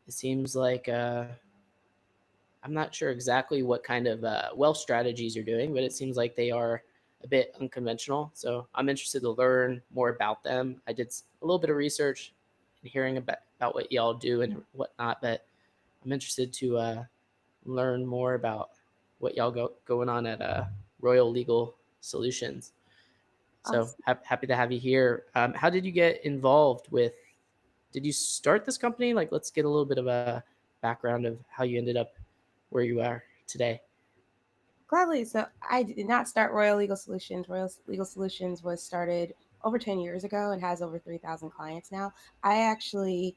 It seems like I'm not sure exactly what kind of wealth strategies you're doing, but it seems like they are a bit unconventional. So I'm interested to learn more about them. I did a little bit of research and hearing about what y'all do and whatnot, but I'm interested to learn more about what y'all going on at Royal Legal Solutions. So Awesome. happy to have you here. How did you get involved with? Did you start this company? Like, let's get a little bit of a background of how you ended up where you are today. Gladly. So I did not start Royal Legal Solutions. Royal Legal Solutions was started over 10 years ago and has over 3,000 clients now. I actually,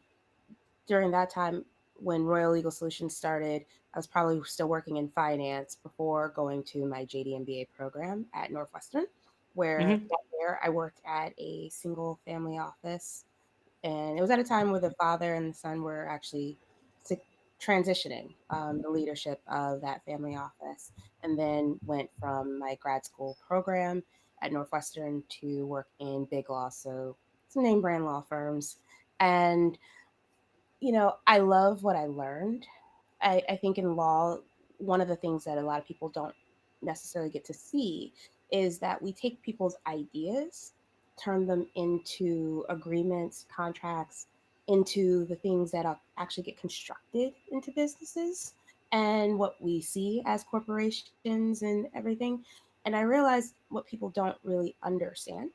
during that time when Royal Legal Solutions started, I was probably still working in finance before going to my JD MBA program at Northwestern, where Hmm. there I worked at a single family office. And it was at a time where the father and the son were actually si- transitioning the leadership of that family office, and then went from my grad school program at Northwestern to work in big law, so some name brand law firms. And, I love what I learned. I think in law, one of the things that a lot of people don't necessarily get to see is that we take people's ideas, turn them into agreements, contracts, into the things that actually get constructed into businesses and what we see as corporations and everything. And I realized what people don't really understand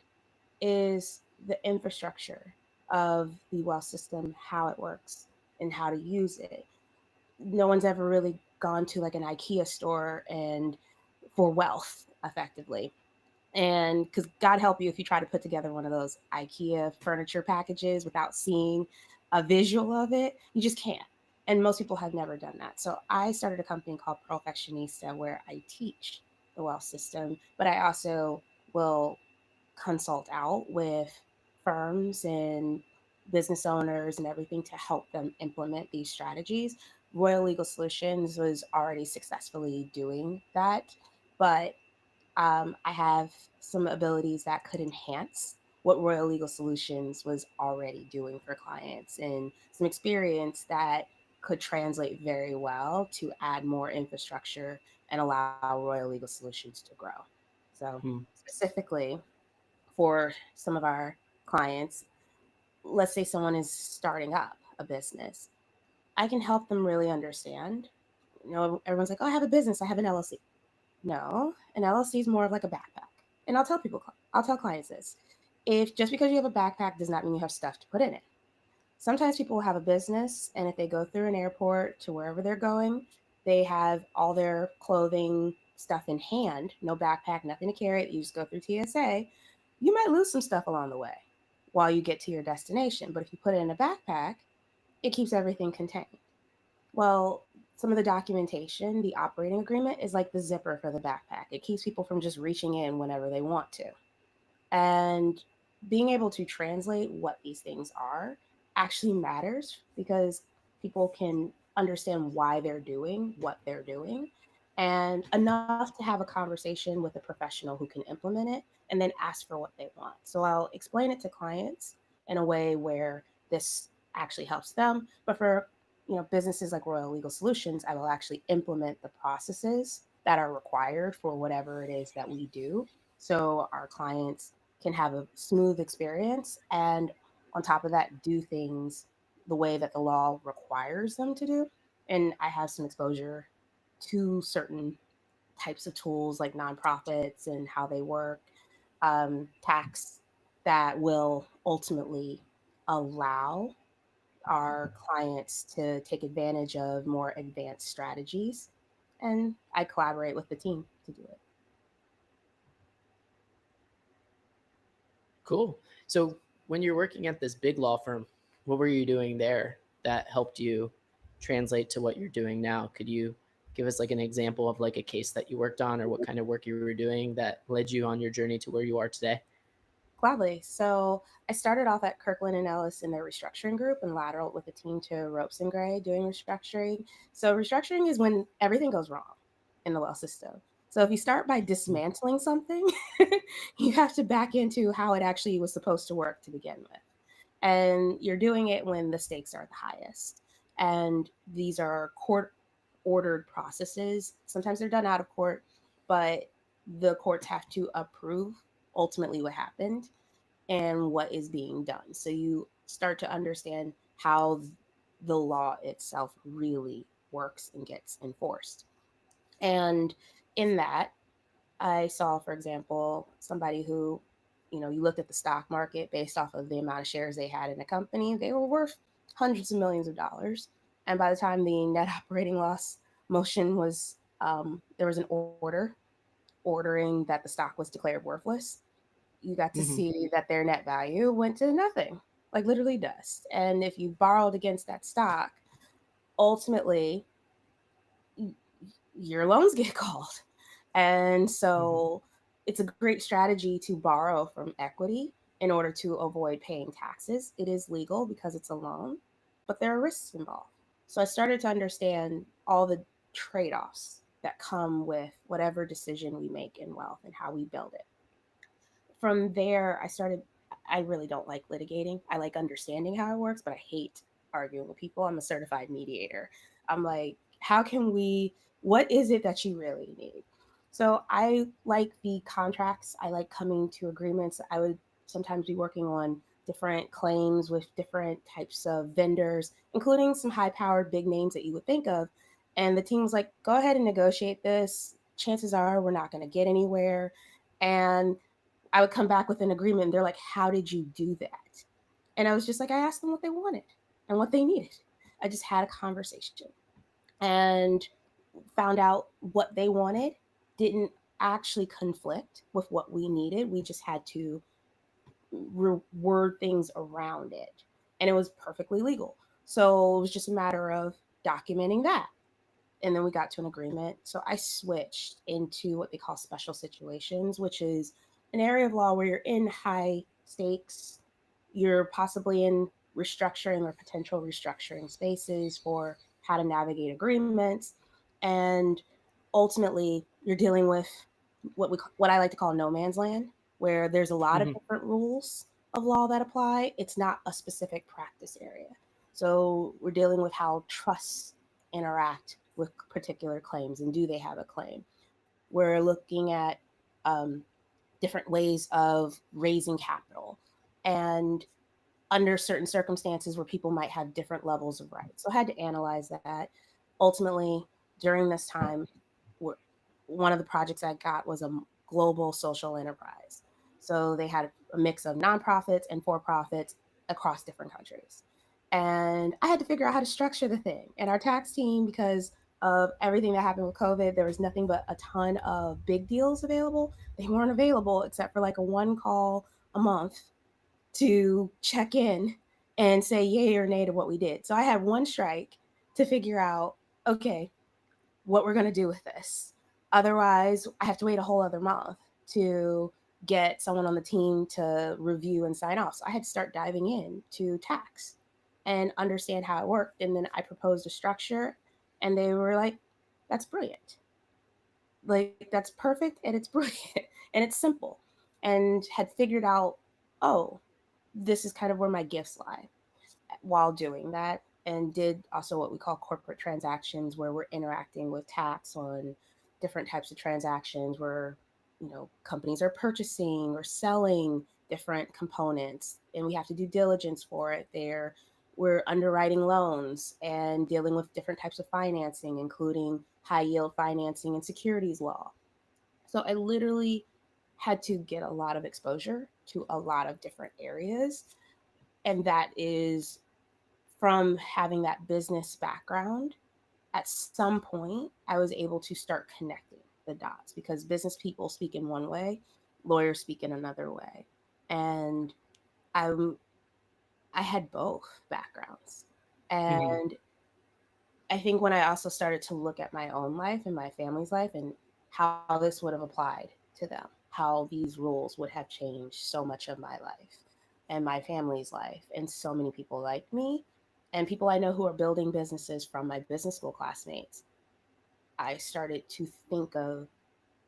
is the infrastructure of the wealth system, how it works, and how to use it. No one's ever really gone to like an IKEA store and for wealth effectively. And because God help you if you try to put together one of those IKEA furniture packages without seeing a visual of it, you just can't. And most people have never done that. So I started a company called Perfectionista where I teach the wealth system, but I also will consult out with firms and business owners and everything to help them implement these strategies. Royal Legal Solutions was already successfully doing that, but I have some abilities that could enhance what Royal Legal Solutions was already doing for clients and some experience that could translate very well to add more infrastructure and allow Royal Legal Solutions to grow. So, specifically, for some of our clients, let's say someone is starting up a business, I can help them really understand. Everyone's like, oh, I have a business, I have an LLC. No, an LLC is more of like a backpack. And I'll tell clients this. If just because you have a backpack does not mean you have stuff to put in it. Sometimes people will have a business, and if they go through an airport to wherever they're going, they have all their clothing stuff in hand, no backpack, nothing to carry. You just go through TSA. You might lose some stuff along the way while you get to your destination. But if you put it in a backpack, it keeps everything contained. Well, some of the documentation, the operating agreement is like the zipper for the backpack. It keeps people from just reaching in whenever they want to. And being able to translate what these things are actually matters because people can understand why they're doing what they're doing and enough to have a conversation with a professional who can implement it and then ask for what they want. So I'll explain it to clients in a way where this actually helps them, but for businesses like Royal Legal Solutions, I will actually implement the processes that are required for whatever it is that we do so our clients can have a smooth experience and on top of that do things the way that the law requires them to do. And I have some exposure to certain types of tools like nonprofits and how they work, tax that will ultimately allow our clients to take advantage of more advanced strategies. And I collaborate with the team to do it. Cool. So when you're working at this big law firm, what were you doing there that helped you translate to what you're doing now? Could you give us like an example of like a case that you worked on or what kind of work you were doing that led you on your journey to where you are today? Gladly. So I started off at Kirkland and Ellis in their restructuring group and lateral with a team to Ropes and Gray doing restructuring. So restructuring is when everything goes wrong in the wealth system. So if you start by dismantling something, you have to back into how it actually was supposed to work to begin with. And you're doing it when the stakes are the highest. And these are court ordered processes. Sometimes they're done out of court, but the courts have to approve ultimately what happened and what is being done. So you start to understand how the law itself really works and gets enforced. And in that, I saw, for example, somebody who, you looked at the stock market based off of the amount of shares they had in a company, they were worth hundreds of millions of dollars. And by the time the net operating loss motion was, there was an order ordering that the stock was declared worthless, you got to Hmm. see that their net value went to nothing, like literally dust. And if you borrowed against that stock, ultimately your loans get called. And Hmm. so it's a great strategy to borrow from equity in order to avoid paying taxes. It is legal because it's a loan, but there are risks involved. So I started to understand all the trade offs that come with whatever decision we make in wealth and how we build it. From there, I really don't like litigating. I like understanding how it works, but I hate arguing with people. I'm a certified mediator. I'm like, how can we, what is it that you really need? So I like the contracts. I like coming to agreements. I would sometimes be working on different claims with different types of vendors, including some high powered big names that you would think of. And the team was like, go ahead and negotiate this. Chances are we're not going to get anywhere. And I would come back with an agreement. And they're like, how did you do that? And I was just like, I asked them what they wanted and what they needed. I just had a conversation and found out what they wanted didn't actually conflict with what we needed. We just had to word things around it. And it was perfectly legal. So it was just a matter of documenting that, and then we got to an agreement. So I switched into what they call special situations, which is an area of law where you're in high stakes, you're possibly in restructuring or potential restructuring spaces for how to navigate agreements, and ultimately you're dealing with what I like to call no man's land, where there's a lot of Hmm. different rules of law that apply. It's not a specific practice area. So we're dealing with how trusts interact with particular claims and do they have a claim. We're looking at um, different ways of raising capital and under certain circumstances where people might have different levels of rights. So I had to analyze that. Ultimately, during this time, one of the projects I got was a global social enterprise. So they had a mix of nonprofits and for profits across different countries. And I had to figure out how to structure the thing. And our tax team, because of everything that happened with COVID, there was nothing but a ton of big deals available. They weren't available except for like a one call a month to check in and say yay or nay to what we did. So I had one strike to figure out, okay, what we're going to do with this. Otherwise, I have to wait a whole other month to get someone on the team to review and sign off. So I had to start diving in to tax and understand how it worked. And then I proposed a structure, and they were like, that's brilliant. Like, that's perfect and it's brilliant and it's simple. And had figured out, oh, this is kind of where my gifts lie while doing that, and did also what we call corporate transactions where we're interacting with tax on different types of transactions where companies are purchasing or selling different components and we have to do diligence for it there. We're underwriting loans and dealing with different types of financing, including high yield financing and securities law. So I literally had to get a lot of exposure to a lot of different areas, and that is from having that business background. At some point, I was able to start connecting the dots because business people speak in one way, lawyers speak in another way. And I'm, I had both backgrounds. Hmm. And I think when I also started to look at my own life and my family's life and how this would have applied to them, how these rules would have changed so much of my life and my family's life, and so many people like me and people I know who are building businesses from my business school classmates, I started to think of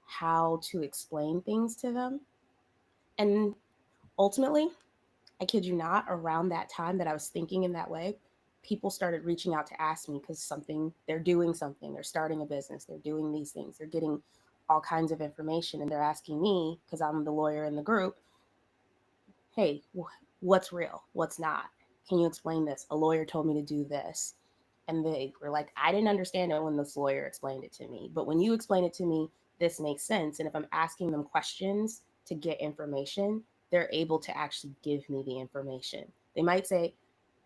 how to explain things to them. And ultimately, I kid you not, around that time that I was thinking in that way, people started reaching out to ask me because they're doing something, they're starting a business, they're doing these things, they're getting all kinds of information, and they're asking me because I'm the lawyer in the group, hey, what's real? What's not? Can you explain this? A lawyer told me to do this. And they were like, I didn't understand it when this lawyer explained it to me. But when you explain it to me, this makes sense. And if I'm asking them questions to get information, they're able to actually give me the information. They might say,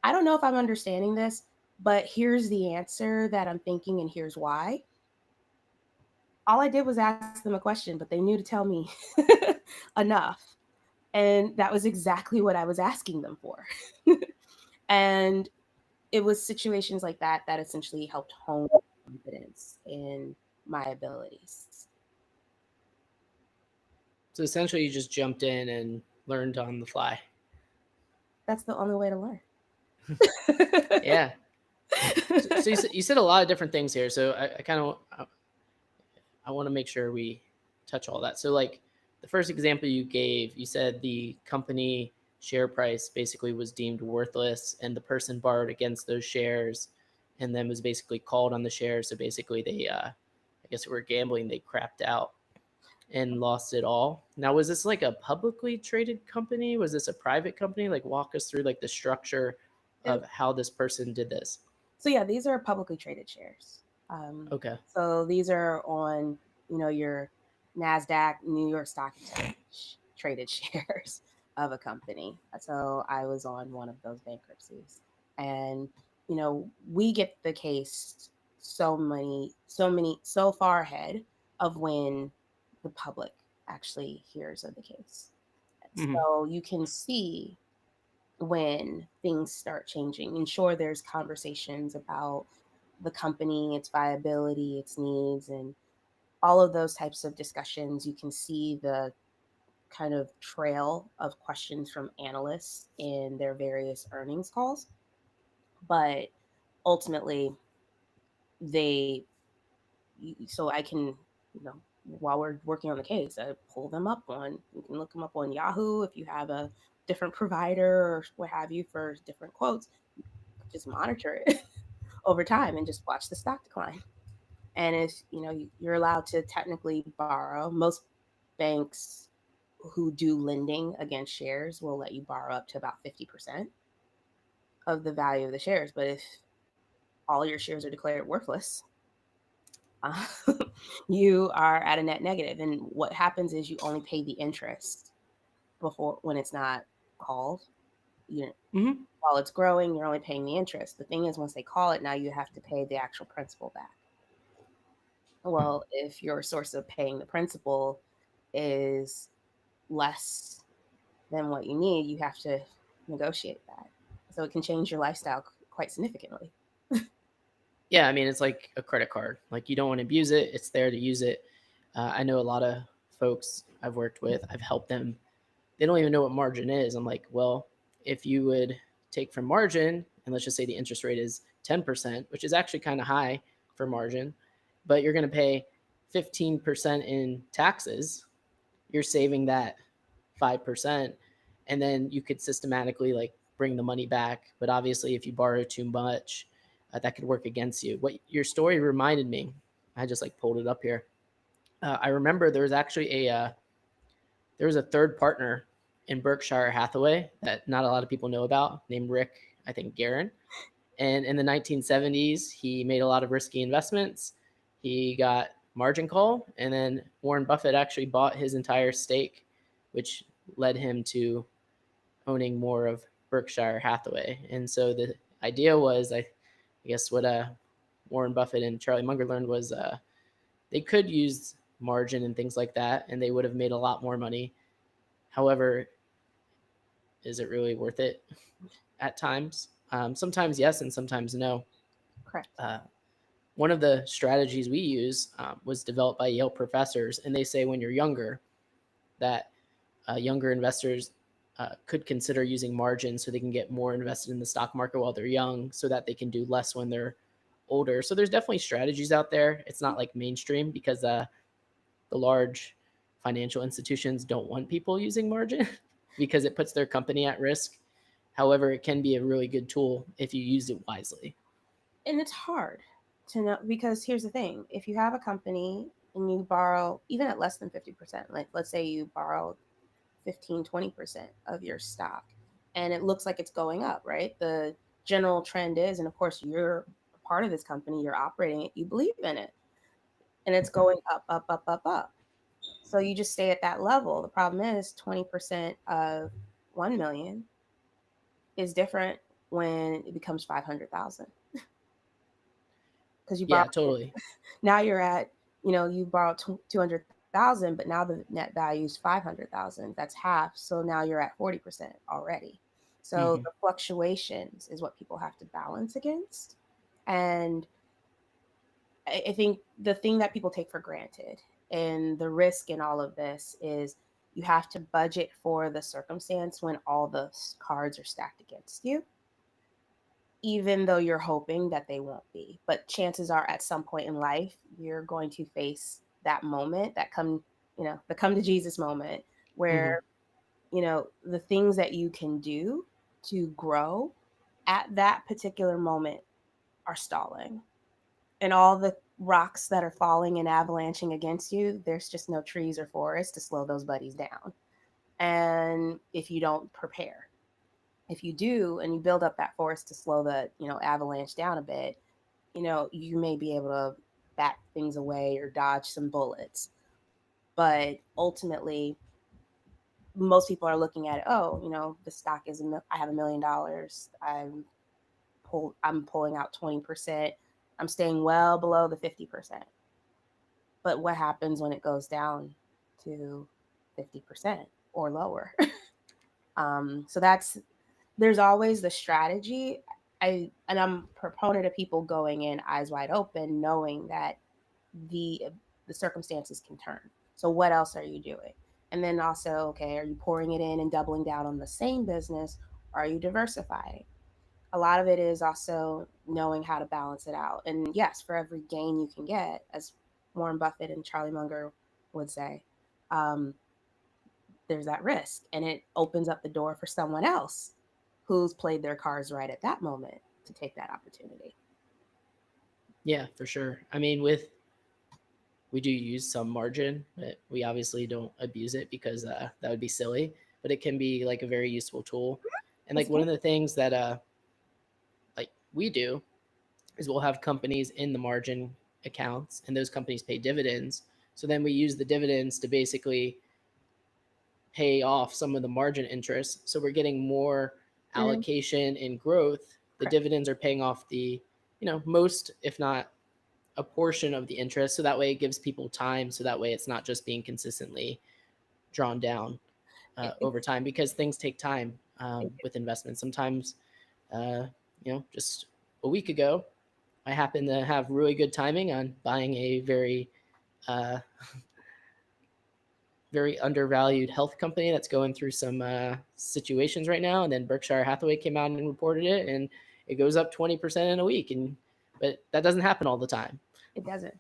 I don't know if I'm understanding this, but here's the answer that I'm thinking, and here's why. All I did was ask them a question, but they knew to tell me enough. And that was exactly what I was asking them for. And it was situations like that that essentially helped hone confidence in my abilities. So essentially, you just jumped in and learned on the fly. That's the only way to learn. Yeah. So you said a lot of different things here. So I kind of I want to make sure we touch all that. So like the first example you gave, you said the company share price basically was deemed worthless, and the person borrowed against those shares, and then was basically called on the shares. So basically, they I guess, were gambling. They crapped out and lost it all. Now, was this like a publicly traded company? Was this a private company? Like, walk us through like the structure of how this person did this. So yeah, these are publicly traded shares. Okay. So these are on, your NASDAQ, New York Stock Exchange traded shares of a company. So I was on one of those bankruptcies. And, we get the case so far ahead of when the public actually hears of the case. Mm-hmm. So you can see when things start changing. And sure, there's conversations about the company, its viability, its needs, and all of those types of discussions. You can see the kind of trail of questions from analysts in their various earnings calls. But ultimately, they, so I can, while we're working on the case, I pull them up you can look them up on Yahoo if you have a different provider or what have you for different quotes. Just monitor it over time and just watch the stock decline. And if you're allowed to technically borrow, most banks who do lending against shares will let you borrow up to about 50% of the value of the shares. But if all your shares are declared worthless, uh, you are at a net negative. And what happens is you only pay the interest before when it's not called. You Mm-hmm. While it's growing, you're only paying the interest. The thing is, once they call it, now you have to pay the actual principal back. Well, if your source of paying the principal is less than what you need, you have to negotiate that. So it can change your lifestyle quite significantly. Yeah, I mean, it's like a credit card. Like, you don't want to abuse it. It's there to use it. I know a lot of folks I've worked with. I've helped them. They don't even know what margin is. I'm like, well, if you would take from margin, and let's just say the interest rate is 10%, which is actually kind of high for margin, but you're going to pay 15% in taxes, you're saving that 5%, and then you could systematically like bring the money back. But obviously, if you borrow too much, that could work against you. What your story reminded me, I just like pulled it up here. I remember there was actually there was a third partner in Berkshire Hathaway that not a lot of people know about, named Rick, I think, Guerin. And in the 1970s, he made a lot of risky investments. He got margin call, and then Warren Buffett actually bought his entire stake, which led him to owning more of Berkshire Hathaway. And so the idea was, I guess, what Warren Buffett and Charlie Munger learned was they could use margin and things like that, and they would have made a lot more money. However, is it really worth it at times? Sometimes yes, and sometimes no. Correct. One of the strategies we use was developed by Yale professors, and they say when you're younger that younger investors could consider using margin so they can get more invested in the stock market while they're young, so that they can do less when they're older. So there's definitely strategies out there. It's not like mainstream because the large financial institutions don't want people using margin because it puts their company at risk. However, it can be a really good tool if you use it wisely. And it's hard to know because here's the thing: if you have a company and you borrow even at less than 50%, like let's say you borrow 15-20% of your stock and it looks like it's going up, right? The general trend is, and of course you're a part of this company, you're operating it, you believe in it, and it's going up, up, up, up, up. So you just stay at that level. The problem is 20% of 1 million is different when it becomes 500,000 because you borrow. Yeah, totally. Now you're at, you borrowed 200,000, but now the net value is 500,000. That's half. So now you're at 40% already. So Hmm. the fluctuations is what people have to balance against. And I think the thing that people take for granted and the risk in all of this is you have to budget for the circumstance when all the cards are stacked against you, even though you're hoping that they won't be. But chances are at some point in life, you're going to face that moment, the come to Jesus moment Hmm. where, the things that you can do to grow at that particular moment are stalling. And all the rocks that are falling and avalanching against you, there's just no trees or forests to slow those buddies down. And if you don't prepare, if you do and you build up that forest to slow the avalanche down a bit, you may be able to bat things away or dodge some bullets. But ultimately, most people are looking at it, oh, the stock is I have $1 million, I'm pulling out 20%, I'm staying well below the 50%. But what happens when it goes down to 50% or lower? So there's always the strategy. I'm a proponent of people going in eyes wide open, knowing that the the circumstances can turn. So what else are you doing? And then also, okay, are you pouring it in and doubling down on the same business? Or are you diversifying? A lot of it is also knowing how to balance it out. And yes, for every gain you can get, as Warren Buffett and Charlie Munger would say, um, there's that risk, and it opens up the door for someone else who's played their cards right at that moment to take that opportunity. Yeah, for sure. I mean, we do use some margin, but we obviously don't abuse it because that would be silly. But it can be like a very useful tool. And It's like one good. of the things that like we do is we'll have companies in the margin accounts, and those companies pay dividends. So then we use the dividends to basically pay off some of the margin interest. So we're getting more Mm-hmm. allocation and growth. The Correct. dividends are paying off the, most, if not a portion of the interest. So that way it gives people time. So that way it's not just being consistently drawn down It, over time because things take time it, with investments. Sometimes, uh, just a week ago, I happened to have really good timing on buying a uh, very undervalued health company that's going through some situations right now. And then Berkshire Hathaway came out and reported it, and it goes up 20% in a week. But that doesn't happen all the time. it doesn't.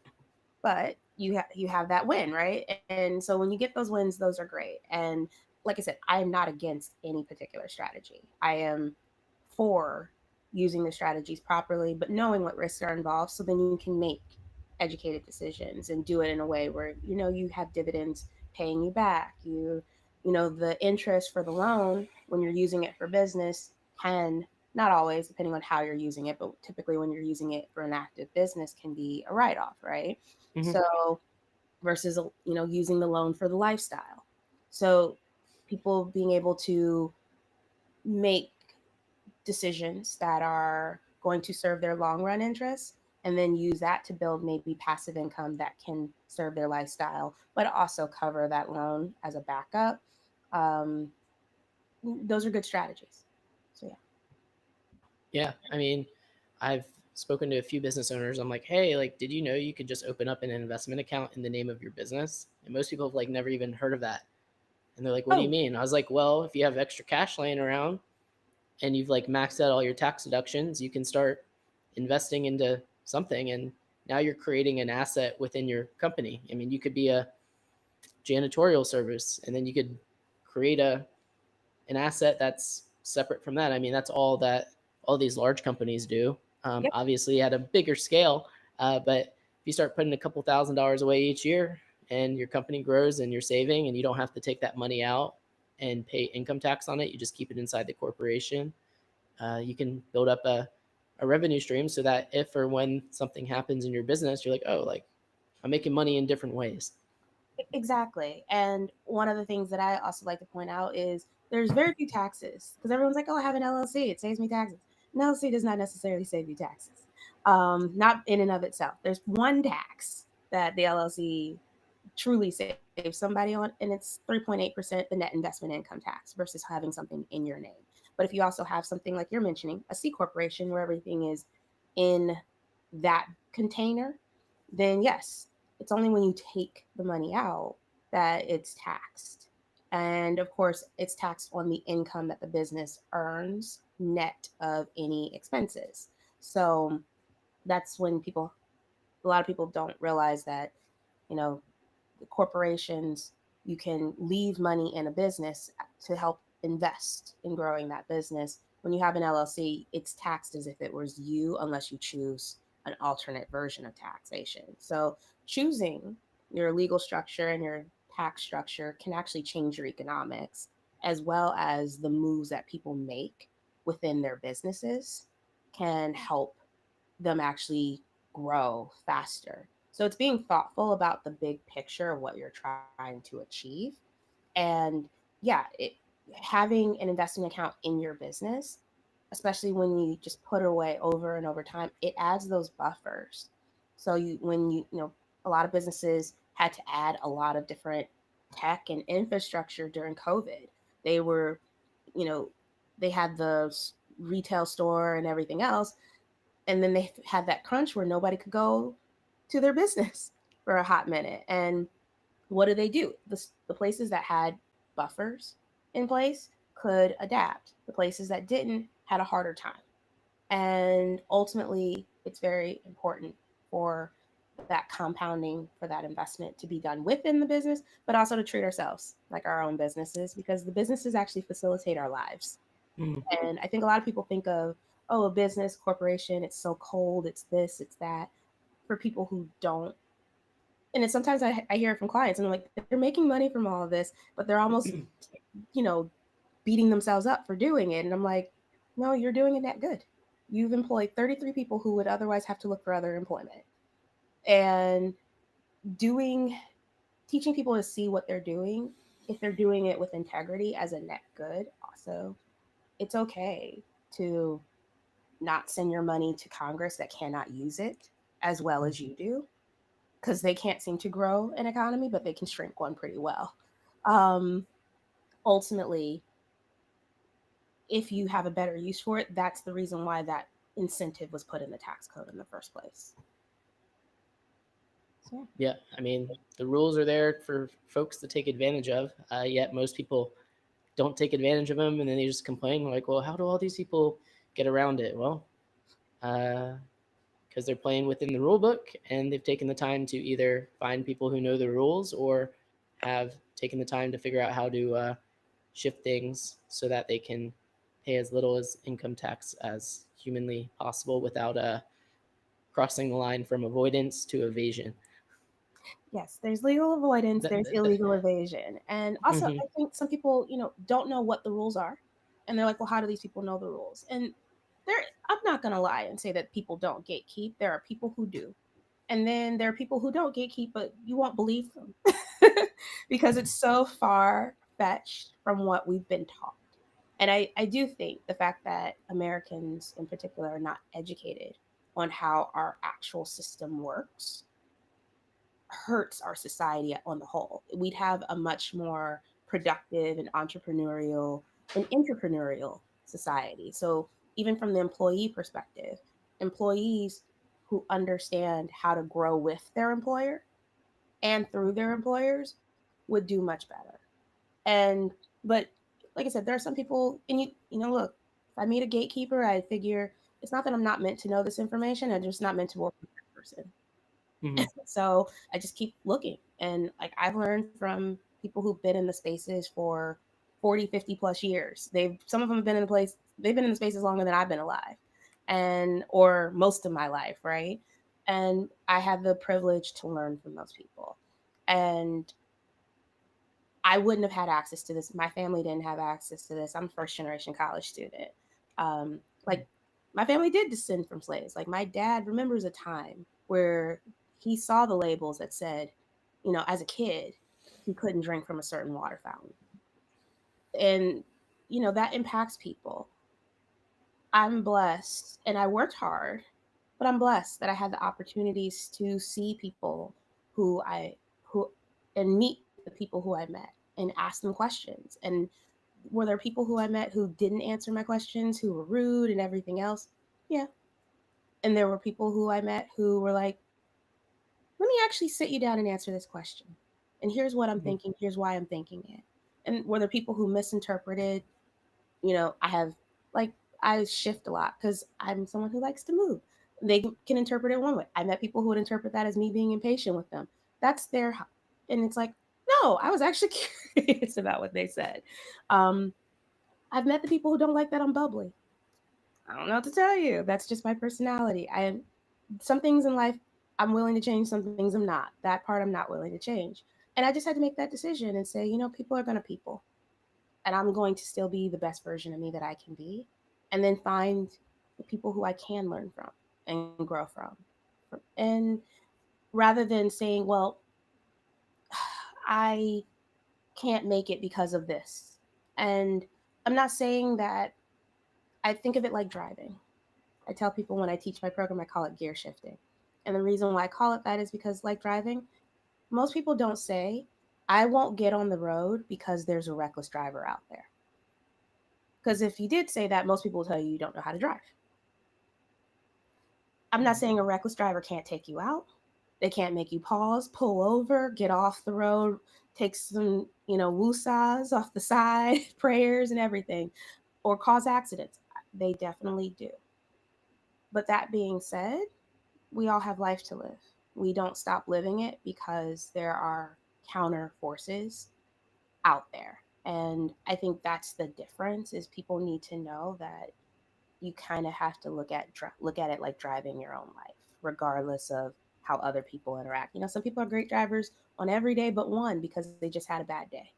But you have that win, right? And so when you get those wins, those are great. And like I said, I am not against any particular strategy. I am for using the strategies properly, but knowing what risks are involved so then you can make educated decisions and do it in a way where you have dividends paying you back. The interest for the loan when you're using it for business can, not always depending on how you're using it, but typically when you're using it for an active business, can be a write-off, right? Mm-hmm. So versus using the loan for the lifestyle. So people being able to make decisions that are going to serve their long run interests and then use that to build maybe passive income that can serve their lifestyle but also cover that loan as a backup. um, those are good strategies. So yeah. Yeah, I mean, I've spoken to a few business owners. I'm like, hey, like, did you know you could just open up an investment account in the name of your business? And most people have like never even heard of that. And they're like, what do you Oh, mean? I was like, well, if you have extra cash laying around and you've like maxed out all your tax deductions, you can start investing into something. And now you're creating an asset within your company. I mean, you could be a janitorial service, and then you could create an asset that's separate from that, I mean, that's all that all these large companies do. Yep. Obviously, at a bigger scale, but if you start putting a couple $1,000s away each year, and your company grows and you're saving, and you don't have to take that money out and pay income tax on it, you just keep it inside the corporation. You can build up a revenue stream so that if or when something happens in your business, you're like, oh, like I'm making money in different ways. Exactly. And one of the things that I also like to point out is there's very few taxes because everyone's like, oh, I have an LLC. It saves me taxes. An LLC does not necessarily save you taxes, not in and of itself. There's one tax that the LLC truly saves somebody on, and it's 3.8% the net investment income tax versus having something in your name. But if you also have something like you're mentioning, a C corporation where everything is in that container, then yes, it's only when you take the money out that it's taxed. And of course, it's taxed on the income that the business earns net of any expenses. So that's when a lot of people don't realize that, you know, corporations, you can leave money in a business to help invest in growing that business. When you have an LLC, it's taxed as if it was you, unless you choose an alternate version of taxation. So, choosing your legal structure and your tax structure can actually change your economics, as well as the moves that people make within their businesses can help them actually grow faster. So it's being thoughtful about the big picture of what you're trying to achieve. And yeah, having an investment account in your business, especially when you just put it away over and over time, it adds those buffers. So when a lot of businesses had to add a lot of different tech and infrastructure during COVID. They were, you know, they had the retail store and everything else, and then they had that crunch where nobody could go to their business for a hot minute. And what do they do? The places that had buffers in place could adapt. The places that didn't had a harder time. And ultimately, it's very important for that compounding, for that investment to be done within the business, but also to treat ourselves like our own businesses, because the businesses actually facilitate our lives. Mhm. And I think a lot of people think of, oh, a business, corporation, it's so cold, it's this, it's that. For people who don't, and it's sometimes I hear it from clients, and I'm like, they're making money from all of this, but they're almost, you know, beating themselves up for doing it. And I'm like, no, you're doing it that good. You've employed 33 people who would otherwise have to look for other employment. And doing, teaching people to see what they're doing, if they're doing it with integrity as a net good, also, it's okay to not send your money to Congress that cannot use it as well as you do, because they can't seem to grow an economy, but they can shrink one pretty well. Um, Ultimately, if you have a better use for it, that's the reason why that incentive was put in the tax code in the first place. So, Yeah, I mean, the rules are there for folks to take advantage of, yet most people don't take advantage of them, and then they just complain like, well, how do all these people get around it? Well, because they're playing within the rule book, and they've taken the time to either find people who know the rules or have taken the time to figure out how to shift things so that they can pay as little as income tax as humanly possible without crossing the line from avoidance to evasion. yes, there's legal avoidance, That, there's that, that, illegal evasion. And also, mhm. I think some people, don't know what the rules are. And they're like, well, how do these people know the rules? And there, I'm not going to lie and say that people don't gatekeep. There are people who do. And then there are people who don't gatekeep, but you won't believe them because it's so far fetched from what we've been taught. And I do think the fact that Americans in particular are not educated on how our actual system works hurts our society on the whole. We'd have a much more productive and entrepreneurial society. So even from the employee perspective, employees who understand how to grow with their employer and through their employers would do much better. And but like I said, there are some people, and look, if I meet a gatekeeper, I figure it's not that I'm not meant to know this information, I'm just not meant to work with that person. Mhm. So I just keep looking. And like I've learned from people who've been in the spaces for 40, 50 plus years. Some of them have been in the place, they've been in the spaces longer than I've been alive, and or most of my life, right? And I had the privilege to learn from those people. And I wouldn't have had access to this. My family didn't have access to this. I'm a first generation college student. Like my family did descend from slaves. Like my dad remembers a time where he saw the labels that said, as a kid, he couldn't drink from a certain water fountain. And, that impacts people. I'm blessed and I worked hard, but I'm blessed that I had the opportunities to see people who and meet the people who I met and ask them questions. And were there people who I met who didn't answer my questions, who were rude and everything else? Yeah. And there were people who I met who were like, let me actually sit you down and answer this question. And here's what I'm Mhm. thinking. Here's why I'm thinking it. And were there people who misinterpreted? I have like I shift a lot because I'm someone who likes to move. They can interpret it one way. I met people who would interpret that as me being impatient with them. That's and it's like, no, I was actually curious about what they said. Um, I've met the people who don't like that I'm bubbly. I don't know what to tell you. That's just my personality. Some things in life I'm willing to change, some things I'm not. That part I'm not willing to change. And I just had to make that decision and say, people are gonna people. And I'm going to still be the best version of me that I can be. And then find the people who I can learn from and grow from. And rather than saying, well, I can't make it because of this. And I'm not saying that. I think of it like driving. I tell people when I teach my program, I call it gear shifting. And the reason why I call it that is because, like driving, most people don't say, I won't get on the road because there's a reckless driver out there. Because if you did say that, most people will tell you you don't know how to drive. I'm not saying a reckless driver can't take you out. They can't make you pause, pull over, get off the road, take some, woosahs off the side, prayers and everything, or cause accidents. They definitely do. But that being said, we all have life to live. We don't stop living it because there are counter forces out there. And I think that's the difference is people need to know that you kind of have to look at it like driving your own life, regardless of how other people interact. Some people are great drivers on every day but one because they just had a bad day.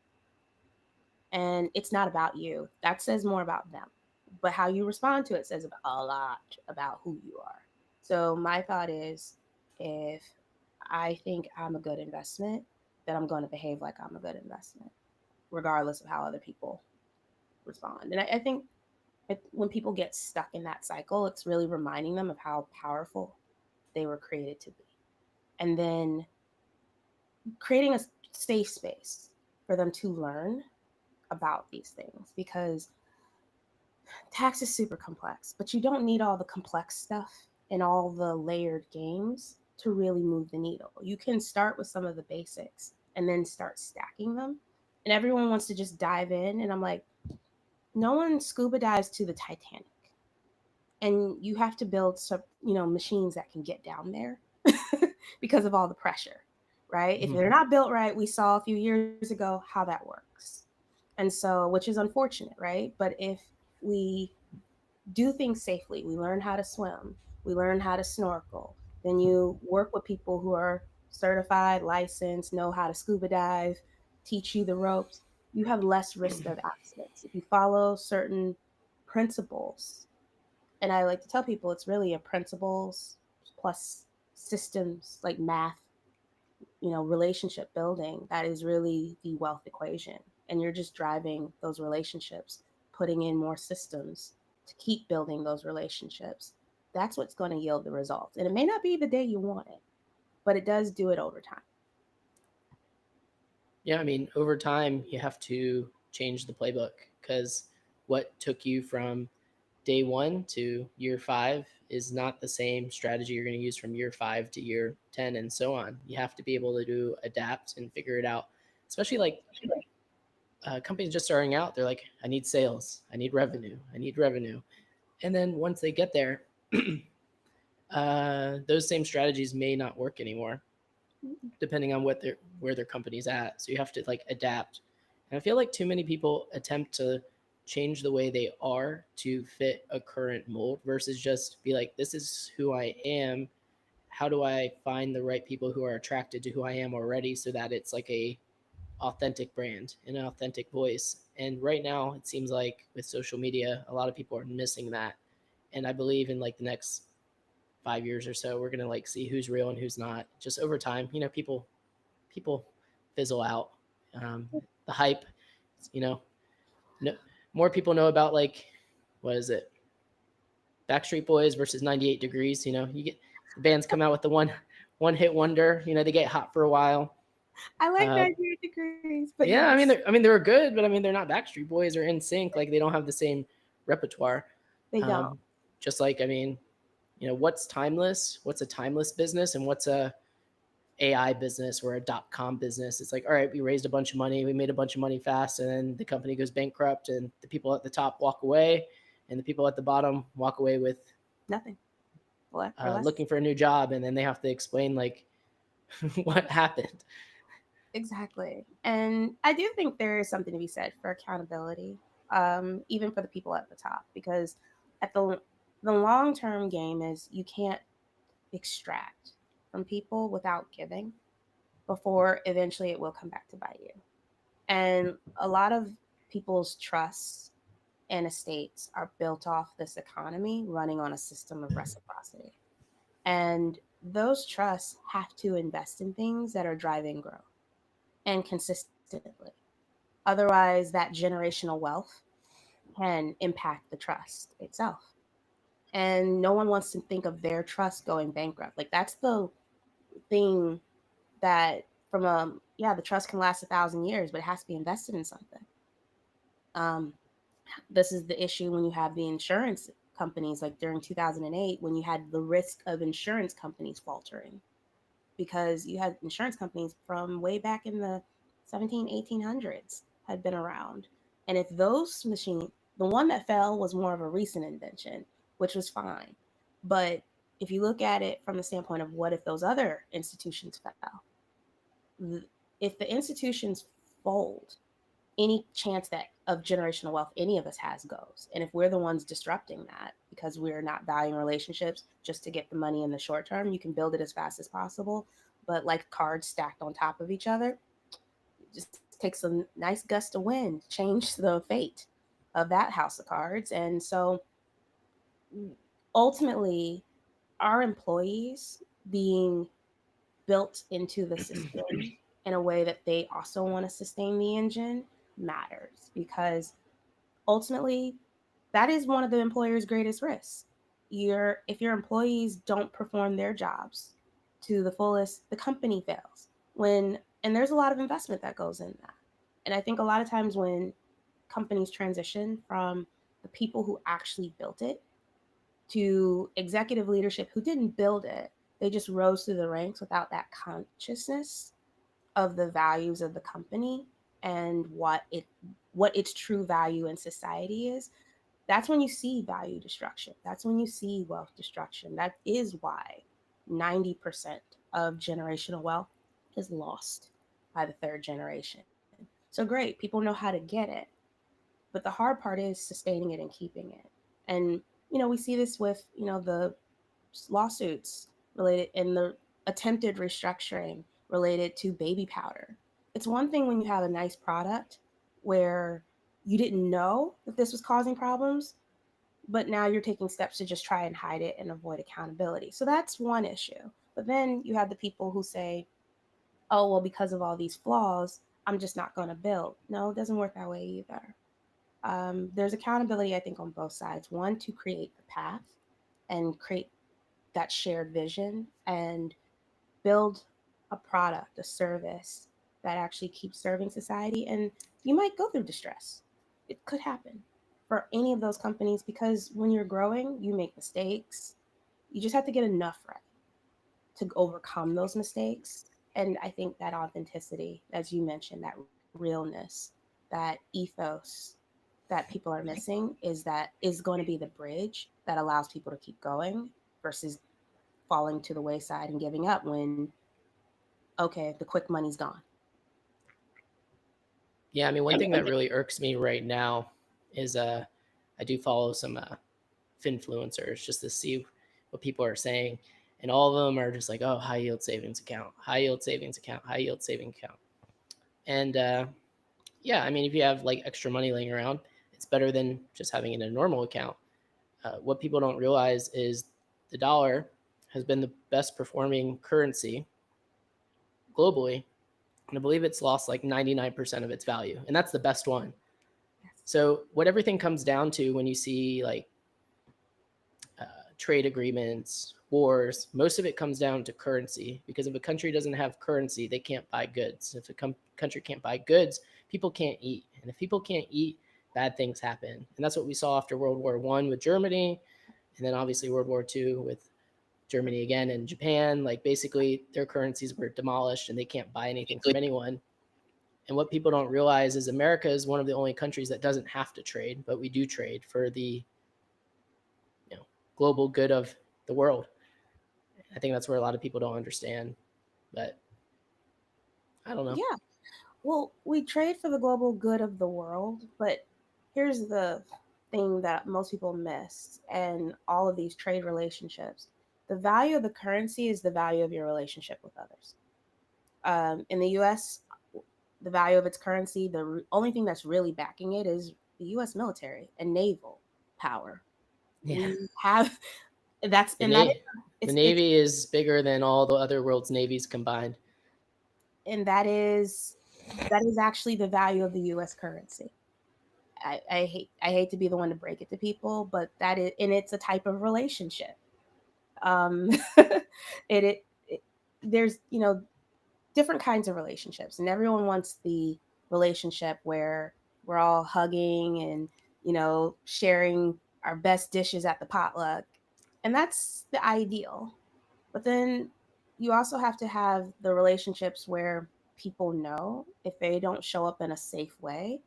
And it's not about you. That says more about them. But how you respond to it says a lot about who you are. So my thought is if I think I'm a good investment, then I'm going to behave like I'm a good investment, regardless of how other people respond. And I think when people get stuck in that cycle, it's really reminding them of how powerful they were created to be. And then creating a safe space for them to learn about these things because tax is super complex, but you don't need all the complex stuff and all the layered games to really move the needle. You can start with some of the basics and then start stacking them. And everyone wants to just dive in. And I'm like, no one scuba dives to the Titanic. And you have to build some, machines that can get down there because of all the pressure, right? If Mhm. they're not built right, we saw a few years ago how that works. And so, which is unfortunate, right? But if we do things safely, we learn how to swim, we learn how to snorkel, then you work with people who are certified, licensed, know how to scuba dive, teach you the ropes, you have less risk of accidents. If you follow certain principles, and I like to tell people it's really a principles plus systems like math, relationship building that is really the wealth equation. And you're just driving those relationships, putting in more systems to keep building those relationships. That's what's going to yield the results. And it may not be the day you want it, but it does do it over time. Yeah, I mean, over time, you have to change the playbook because what took you from day one to year five is not the same strategy you're going to use from year five to year 10 and so on. You have to be able to adapt and figure it out, especially like companies just starting out. They're like, I need sales, I need revenue, I need revenue. And then once they get there, those same strategies may not work anymore depending on where their company's at. So you have to like adapt And I feel like too many people attempt to change the way they are to fit a current mold versus just be like, this is who I am. How do I find the right people who are attracted to who I am already so that it's like a authentic brand and an authentic voice. And right now it seems like with social media, a lot of people are missing that. And I believe in like the next 5 years or so, we're gonna like see who's real and who's not. Just over time, people fizzle out. Um, the hype, you know, no, more people know about like what is it, Backstreet Boys versus 98 Degrees. You get the bands come out with the one hit wonder. They get hot for a while. I like Uh, 98 degrees, but yeah, yes, I mean they were good, but I mean they're not Backstreet Boys or In Sync. Like they don't have the same repertoire. they don't. Um, just like I mean, what's timeless? What's a timeless business, and what's a AI business or a .com business? It's like, all right, we raised a bunch of money, we made a bunch of money fast, and then the company goes bankrupt, and the people at the top walk away, and the people at the bottom walk away with Nothing. Or less. looking for a new job, and then they have to explain like what happened. Exactly. And I do think there is something to be said for accountability, even for the people at the top, because at the long term game is you can't extract from people without giving before eventually it will come back to bite you. And a lot of people's trusts and estates are built off this economy running on a system of reciprocity. And those trusts have to invest in things that are driving growth and consistently. Otherwise, that generational wealth can impact the trust itself. And no one wants to think of their trust going bankrupt. Like that's the thing that from yeah, the trust can last 1,000 years, but it has to be invested in something. Um, this is the issue when you have the insurance companies, like during 2008, when you had the risk of insurance companies faltering, because you had insurance companies from way back in the 1800s had been around. And if those machines, the one that fell was more of a recent invention, which was fine. But if you look at it from the standpoint of what if those other institutions fell, if the institutions fold, any chance that of generational wealth any of us has goes. And if we're the ones disrupting that because we're not valuing relationships just to get the money in the short term, you can build it as fast as possible. But like cards stacked on top of each other, it just takes a nice gust of wind to change the fate of that house of cards. And so ultimately, our employees being built into the system in a way that they also want to sustain the engine matters, because ultimately that is one of the employer's greatest risks. If your employees don't perform their jobs to the fullest, the company fails. And there's a lot of investment that goes in that. And I think a lot of times when companies transition from the people who actually built it to executive leadership who didn't build it, they just rose through the ranks without that consciousness of the values of the company and what its true value in society is. That's when you see value destruction. That's when you see wealth destruction. That is why 90% of generational wealth is lost by the third generation. So great, people know how to get it, but the hard part is sustaining it and keeping it. And we see this with the lawsuits related and the attempted restructuring related to baby powder. It's one thing when you have a nice product where you didn't know that this was causing problems, but now you're taking steps to just try and hide it and avoid accountability. So that's one issue. But then you have the people who say, oh, well, because of all these flaws, I'm just not going to build. No, it doesn't work that way either. There's accountability, I think, on both sides. One, to create the path and create that shared vision and build a product, a service that actually keeps serving society. And you might go through distress. It could happen for any of those companies, because when you're growing, you make mistakes. You just have to get enough right to overcome those mistakes. And I think that authenticity, as you mentioned, that realness, that ethos that people are missing is going to be the bridge that allows people to keep going versus falling to the wayside and giving up when, okay, the quick money's gone. Yeah, I mean, one thing that really irks me right now is I do follow some finfluencers just to see what people are saying, and all of them are just like, oh, high yield savings account, high yield savings account, high yield savings account, and yeah, I mean, if you have like extra money laying around, it's better than just having it in a normal account. What people don't realize is the dollar has been the best performing currency globally, and I believe it's lost like 99% of its value, and that's the best one. So what everything comes down to when you see like uh, trade agreements, wars, most of it comes down to currency. Because if a country doesn't have currency, they can't buy goods. If a country can't buy goods, people can't eat, and if people can't eat, bad things happen. And that's what we saw after World War I with Germany, and then obviously World War II with Germany again and Japan. Like basically, their currencies were demolished, and they can't buy anything from anyone. And what people don't realize is America is one of the only countries that doesn't have to trade, but we do trade for the global good of the world. I think that's where a lot of people don't understand. But I don't know. Yeah. Well, we trade for the global good of the world, but here's the thing that most people miss and all of these trade relationships. The value of the currency is the value of your relationship with others. In the US, the value of its currency, the only thing that's really backing it is the US military and naval power. Yeah, We have that's the and that navy, the it's navy is bigger than all the other world's navies combined. and that is actually the value of the US currency. I hate to be the one to break it to people, but that is and it's a type of relationship. Um it there's different kinds of relationships, and everyone wants the relationship where we're all hugging and sharing our best dishes at the potluck, and that's the ideal. But then you also have to have the relationships where people know if they don't show up in a safe way,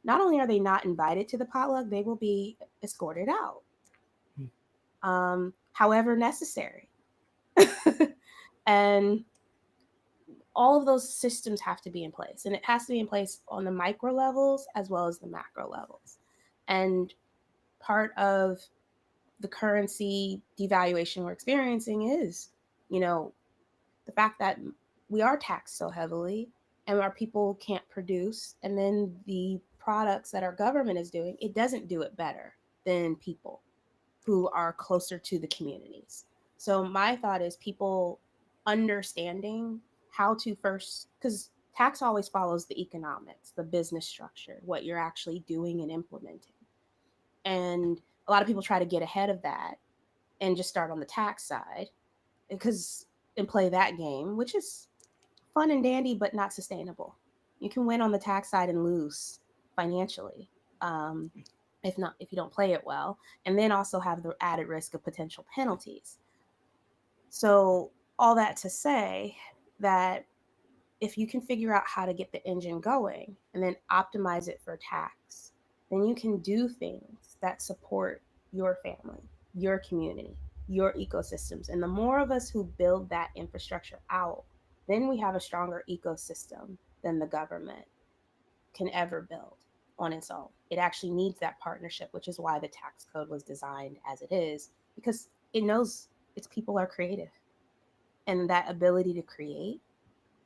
not only are they not invited to the potluck, they will be escorted out, however necessary. And all of those systems have to be in place, and it has to be in place on the micro levels as well as the macro levels. And part of the currency devaluation we're experiencing is, you know, the fact that we are taxed so heavily and our people can't produce, and then the products that our government is doing, it doesn't do it better than people who are closer to the communities. So my thought is people understanding how to first, because tax always follows the economics, the business structure, what you're actually doing and implementing. And a lot of people try to get ahead of that and just start on the tax side because and play that game, which is fun and dandy, but not sustainable. You can win on the tax side and lose financially, um, if you don't play it well, and then also have the added risk of potential penalties. So all that to say that if you can figure out how to get the engine going and then optimize it for tax, then you can do things that support your family, your community, your ecosystems. And the more of us who build that infrastructure out, then we have a stronger ecosystem than the government can ever build on its own. It actually needs that partnership, which is why the tax code was designed as it is, because it knows its people are creative, and that ability to create,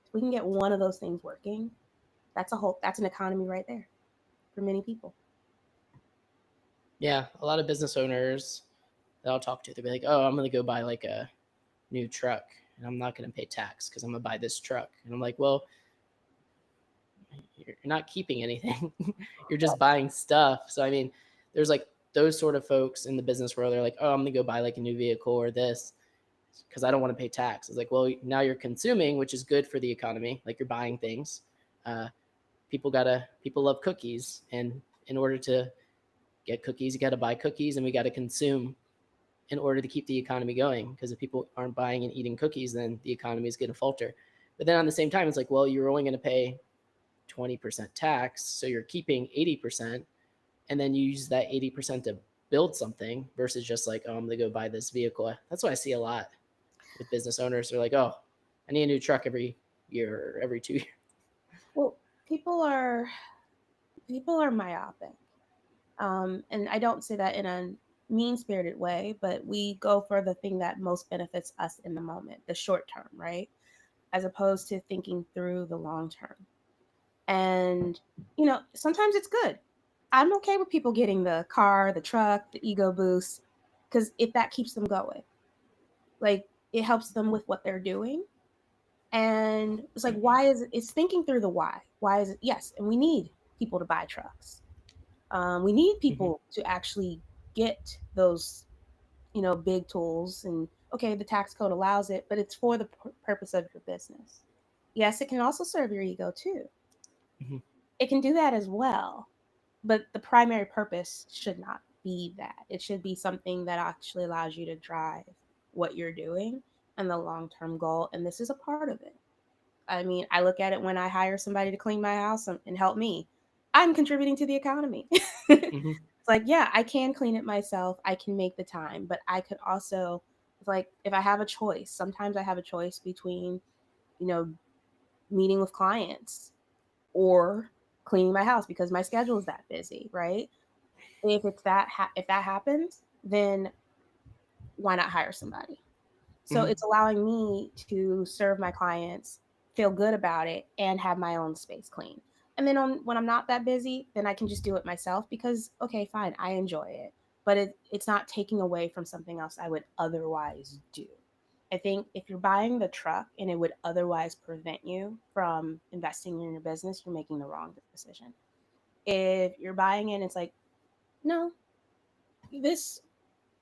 if we can get one of those things working, that's an economy right there for many people. Yeah, a lot of business owners that I'll talk to, they'll be like, "Oh, I'm gonna go buy like a new truck, and I'm not gonna pay tax because I'm gonna buy this truck." And I'm like, "Well, you're not keeping anything. You're just buying stuff." So I mean, there's like those sort of folks in the business world. They're like, "Oh, I'm gonna go buy like a new vehicle or this because I don't want to pay tax." It's like, well, now you're consuming, which is good for the economy. Like you're buying things. Uh, people love cookies, and in order to get cookies, you got to buy cookies, and we got to consume in order to keep the economy going. Because if people aren't buying and eating cookies, then the economy is going to falter. But then on the same time, it's like, well, you're only going to pay 20% tax, so you're keeping 80%, and then you use that 80% to build something versus just like, oh, I'm gonna go buy this vehicle. That's what I see a lot with business owners. They're like, oh, I need a new truck every year or every 2 years. Well, people are. People are myopic. And I don't say that in a mean spirited way, but we go for the thing that most benefits us in the moment, the short term, right? As opposed to thinking through the long term. And, sometimes it's good. I'm okay with people getting the car, the truck, the ego boost, because if that keeps them going, like it helps them with what they're doing. And it's like, why is it? It's thinking through the why. Why is it? Yes. And we need people to buy trucks. We need Hmm. people to actually get those, big tools. And okay, the tax code allows it, but it's for the purpose of your business. Yes, it can also serve your ego too. Hmm. It can do that as well, but the primary purpose should not be that. It should be something that actually allows you to drive what you're doing and the long term goal. And this is a part of it. I mean, I look at it when I hire somebody to clean my house and help me. I'm contributing to the economy. Hmm. It's like, yeah, I can clean it myself. I can make the time, but I could also, it's like, if I have a choice, sometimes I have a choice between, you know, meeting with clients or cleaning my house because my schedule is that busy, right? If that happens, then why not hire somebody? So Hmm. it's allowing me to serve my clients, feel good about it, and have my own space clean. And then when I'm not that busy, then I can just do it myself because, okay, fine, I enjoy it. But it's not taking away from something else I would otherwise do. I think if you're buying the truck and it would otherwise prevent you from investing in your business, you're making the wrong decision. If you're buying it and it's like, no, this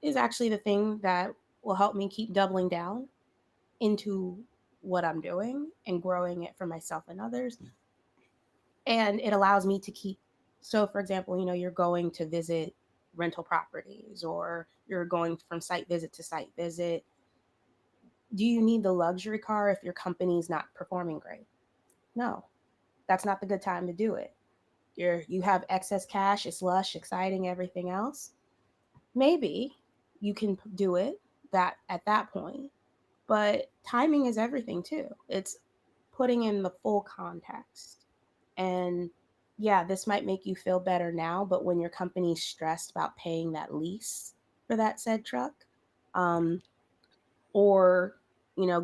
is actually the thing that will help me keep doubling down into what I'm doing and growing it for myself and others. And it allows me to keep, so for example, you're going to visit rental properties or you're going from site visit to site visit. Do you need the luxury car if your company's not performing great? No, that's not the good time to do it. You have excess cash, it's lush, exciting, everything else. Maybe you can do it that at that point, but timing is everything too. It's putting in the full context. And yeah, this might make you feel better now, but when your company's stressed about paying that lease for that said truck, um, or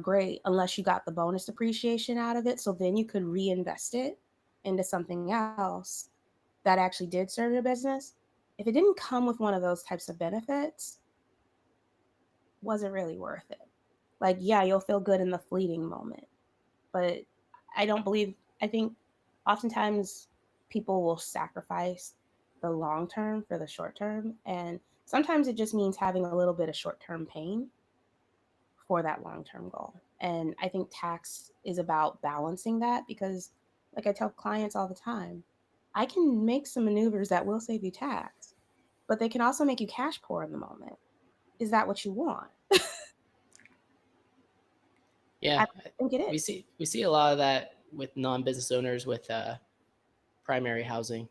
great, unless you got the bonus depreciation out of it, so then you could reinvest it into something else that actually did serve your business. If it didn't come with one of those types of benefits, wasn't really worth it. Like, yeah, you'll feel good in the fleeting moment, but I think oftentimes people will sacrifice the long term for the short term. And sometimes it just means having a little bit of short term pain for that long term goal. And I think tax is about balancing that because, like I tell clients all the time, I can make some maneuvers that will save you tax, but they can also make you cash poor in the moment. Is that what you want? Yeah, I think it is. we see a lot of that with non-business owners with primary housing.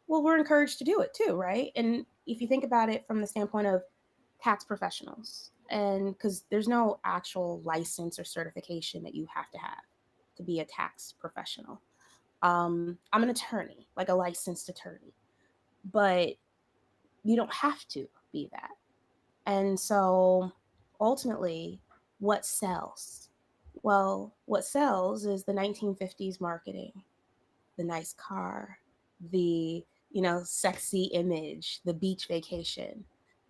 Well, we're encouraged to do it too, right? And if you think about it from the standpoint of tax professionals, and because there's no actual license or certification that you have to be a tax professional. I'm an attorney, like a licensed attorney, but you don't have to be that. And so ultimately, what sells? Well, what sells is the 1950s marketing, the nice car, the, sexy image, the beach vacation.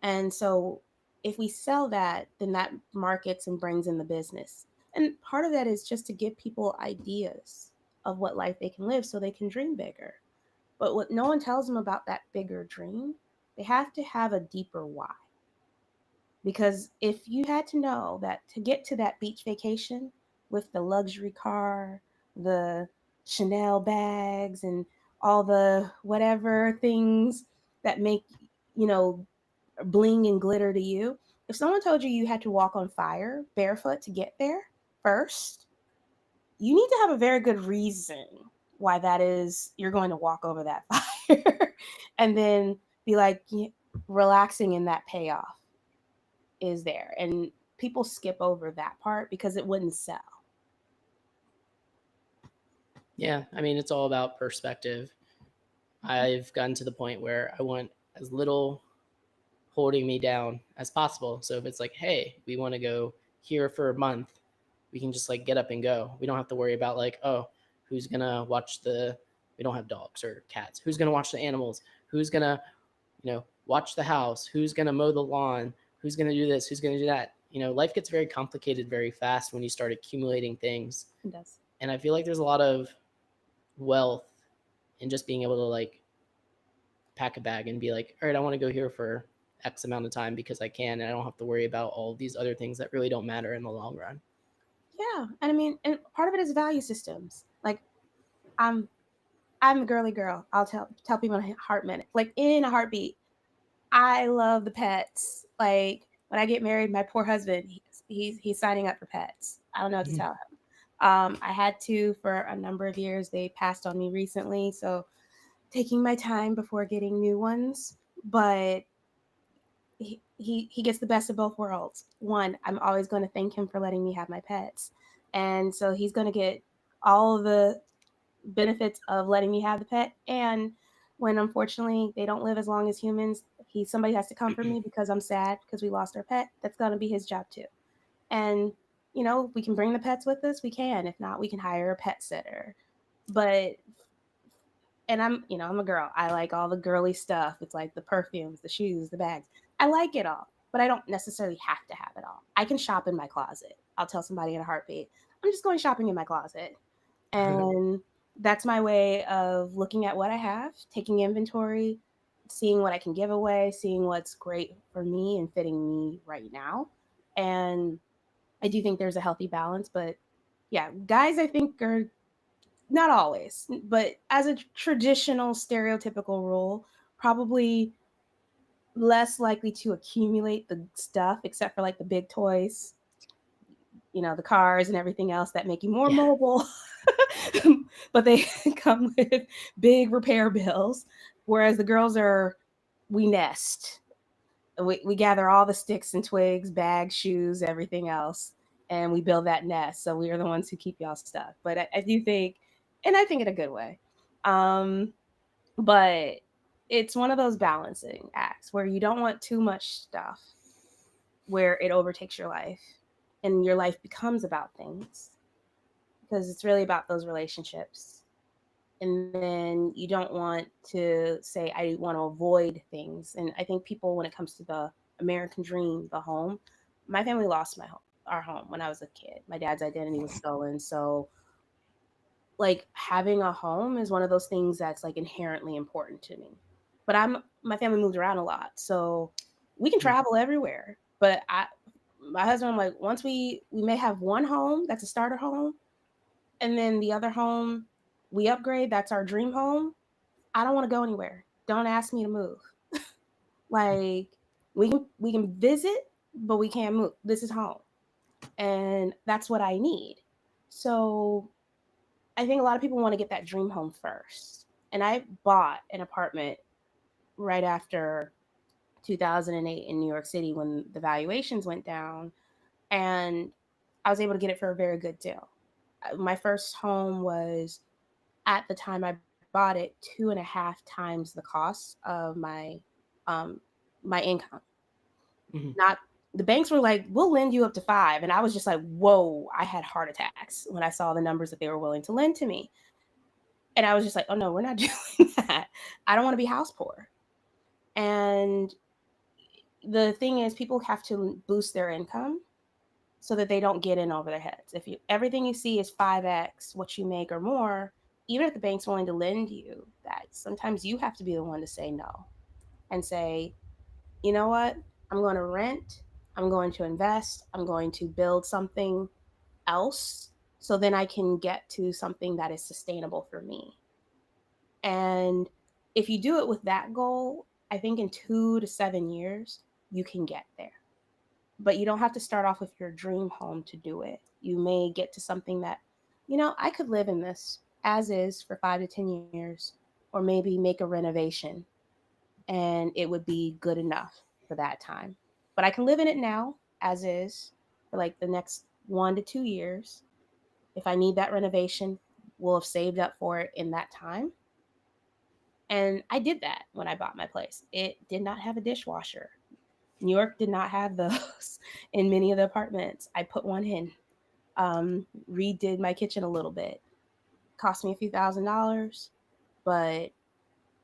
And so if we sell that, then that markets and brings in the business. And part of that is just to give people ideas of what life they can live so they can dream bigger. But what no one tells them about that bigger dream, they have to have a deeper why. Because if you had to know that to get to that beach vacation with the luxury car, the Chanel bags, and all the whatever things that make, you know, bling and glitter to you, if someone told you you had to walk on fire barefoot to get there first, you need to have a very good reason why that is you're going to walk over that fire and then be like relaxing in that payoff is there. And people skip over that part because it wouldn't sell. Yeah, I mean it's all about perspective. I've gotten to the point where I want as little holding me down as possible. So if it's like, hey, we want to go here for a month, we can just like get up and go. We don't have to worry about like, oh, who's gonna watch the we don't have dogs or cats. Who's gonna watch the animals? Who's gonna, watch the house? Who's gonna mow the lawn? Who's gonna do this? Who's gonna do that? Life gets very complicated very fast when you start accumulating things. It does. And I feel like there's a lot of wealth in just being able to like pack a bag and be like, all right, I want to go here for X amount of time because I can, and I don't have to worry about all these other things that really don't matter in the long run. Yeah, and I mean, and part of it is value systems. Like, I'm I'm a girly girl. I'll tell people in a heart minute, like in a heartbeat. I love the pets. Like when I get married, my poor husband, he's signing up for pets. I don't know what to tell him. I had to for a number of years. They passed on me recently, so taking my time before getting new ones. But he gets the best of both worlds. One, I'm always going to thank him for letting me have my pets, and so he's going to get all of the benefits of letting me have the pet. And when unfortunately they don't live as long as humans, somebody has to comfort me because I'm sad because we lost our pet. That's going to be his job too. And we can bring the pets with us. We can. If not, we can hire a pet sitter. But and I'm a girl. I like all the girly stuff. It's like the perfumes, the shoes, the bags. I like it all, but I don't necessarily have to have it all. I can shop in my closet. I'll tell somebody in a heartbeat. I'm just going shopping in my closet. And that's my way of looking at what I have, taking inventory, seeing what I can give away, seeing what's great for me and fitting me right now. And I do think there's a healthy balance, but yeah, guys I think are not always, but as a traditional stereotypical rule, probably less likely to accumulate the stuff except for like the big toys, the cars and everything else that make you more Yeah. mobile. But they come with big repair bills. Whereas the girls we nest. We gather all the sticks and twigs, bags, shoes, everything else, and we build that nest. So we are the ones who keep y'all stuck. But I do think, and I think in a good way. But it's one of those balancing acts where you don't want too much stuff where it overtakes your life and your life becomes about things because it's really about those relationships. And then you don't want to say, I want to avoid things. And I think people, when it comes to the American dream, the home, my family lost our home when I was a kid. My dad's identity was stolen. So, like, having a home is one of those things that's like inherently important to me. But my family moved around a lot. So we can travel everywhere. But my husband, I'm like, once we may have one home that's a starter home, and then the other home we upgrade, that's our dream home. I don't want to go anywhere. Don't ask me to move. Like we can visit, but we can't move. This is home. And that's what I need. So I think a lot of people want to get that dream home first. And I bought an apartment right after 2008 in New York City when the valuations went down, and I was able to get it for a very good deal. My first home was, at the time I bought it, 2.5 times the cost of um my income. Mhm. Not The banks were like, we'll lend you up to 5. And I was just like, whoa, I had heart attacks when I saw the numbers that they were willing to lend to me. And I was just like, oh no, we're not doing that. I don't want to be house poor. And the thing is, people have to boost their income so that they don't get in over their heads. If everything you see is 5x what you make or more, even if the bank's willing to lend you that, sometimes you have to be the one to say no and say, you know what? I'm going to rent, I'm going to invest, I'm going to build something else so then I can get to something that is sustainable for me. And if you do it with that goal, I think in 2 to 7 years, you can get there. But you don't have to start off with your dream home to do it. You may get to something that, I could live in this as is for 5 to 10 years, or maybe make a renovation and it would be good enough for that time. But I can live in it now as is for like the next 1 to 2 years. If I need that renovation, we'll have saved up for it in that time. And I did that when I bought my place. It did not have a dishwasher. New York did not have those in many of the apartments. I put one in, redid my kitchen a little bit. Cost me a few $1,000s, but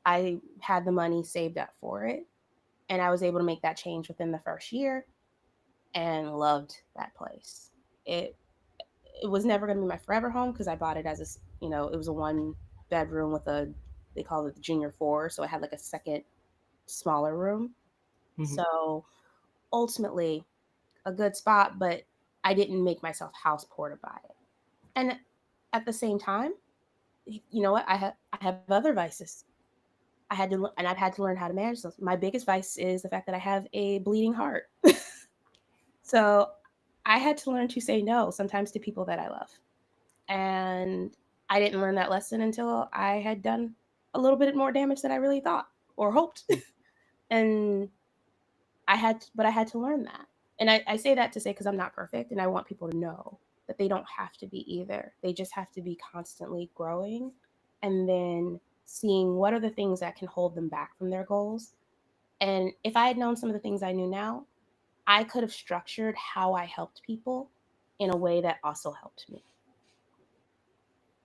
I had the money saved up for it. And I was able to make that change within the first year and loved that place. It it was never going to be my forever home because I bought it as it was a one bedroom with they call it the junior four. So it had like a second smaller room. Hmm. So ultimately, a good spot, but I didn't make myself house poor to buy it. And at the same time, you know what? I have other vices. And I've had to learn how to manage those. My biggest vice is the fact that I have a bleeding heart. So I had to learn to say no sometimes to people that I love. And I didn't learn that lesson until I had done a little bit more damage than I really thought or hoped. And but I had to learn that. And I say that to say, because I'm not perfect and I want people to know that they don't have to be either. They just have to be constantly growing and then seeing what are the things that can hold them back from their goals. And if I had known some of the things I knew now, I could have structured how I helped people in a way that also helped me.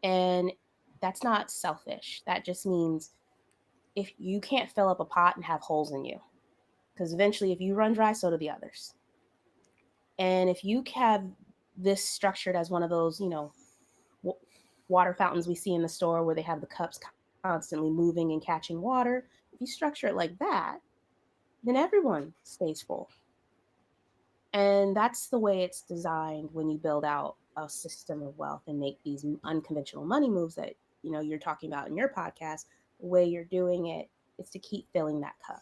And that's not selfish. That just means if you can't fill up a pot and have holes in you, because eventually if you run dry, so do the others. And if you have this structured as one of those, w- water fountains we see in the store where they have the cups constantly moving and catching water, if you structure it like that, then everyone stays full. And that's the way it's designed when you build out a system of wealth and make these unconventional money moves that, you're talking about in your podcast. The way you're doing it is to keep filling that cup.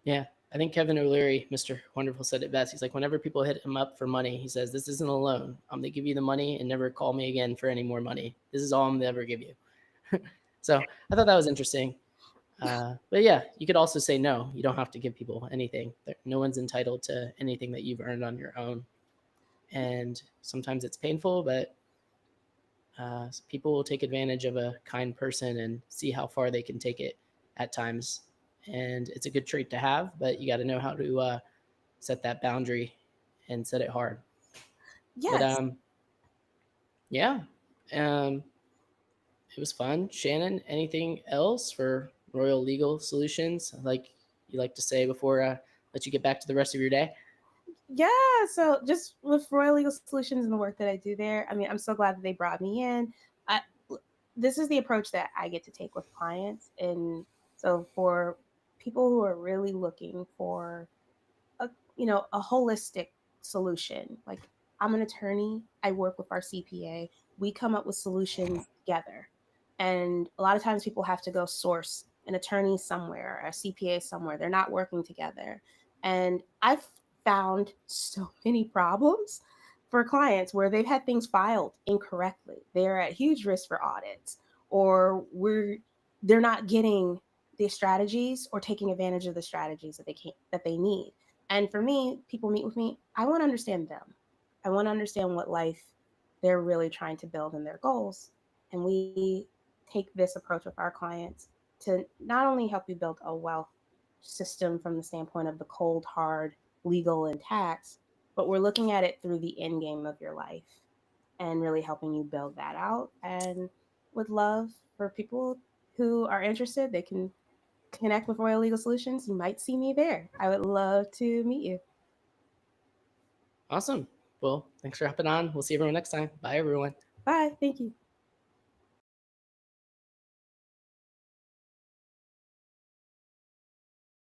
Yeah. I think Kevin O'Leary, Mr. Wonderful, said it best. He's like, whenever people hit him up for money, he says, "This isn't a loan. I'm going to give you the money and never call me again for any more money. This is all I'm going to ever give you." So I thought that was interesting. But yeah, you could also say no. You don't have to give people anything. No one's entitled to anything that you've earned on your own. And sometimes it's painful, but people will take advantage of a kind person and see how far they can take it at times. And it's a good trait to have, but you got to know how to set that boundary and set it hard. But Yes. yeah, um, it was fun. Shannon, anything else for Royal Legal Solutions? Like you like to say before let you get back to the rest of your day? Yeah. So just with Royal Legal Solutions and the work that I do there, I mean, I'm so glad that they brought me in. I, this is the approach that I get to take with clients. And so for people who are really looking for a a holistic solution. Like, I'm an attorney, I work with our CPA, we come up with solutions together. And a lot of times people have to go source an attorney somewhere, a CPA somewhere. They're not working together. And I've found so many problems for clients where they've had things filed incorrectly. They're at huge risk for audits, or they're not getting the strategies or taking advantage of the strategies that they need. And for me, people meet with me, I want to understand them. I want to understand what life they're really trying to build in their goals. And we take this approach with our clients to not only help you build a wealth system from the standpoint of the cold, hard, legal, and tax, but we're looking at it through the end game of your life and really helping you build that out. And with love for people who are interested, they can connect with Royal Legal Solutions. You might see me there. I would love to meet you. Awesome. Well, thanks for hopping on. We'll see everyone next time. Bye, everyone. Bye. Thank you.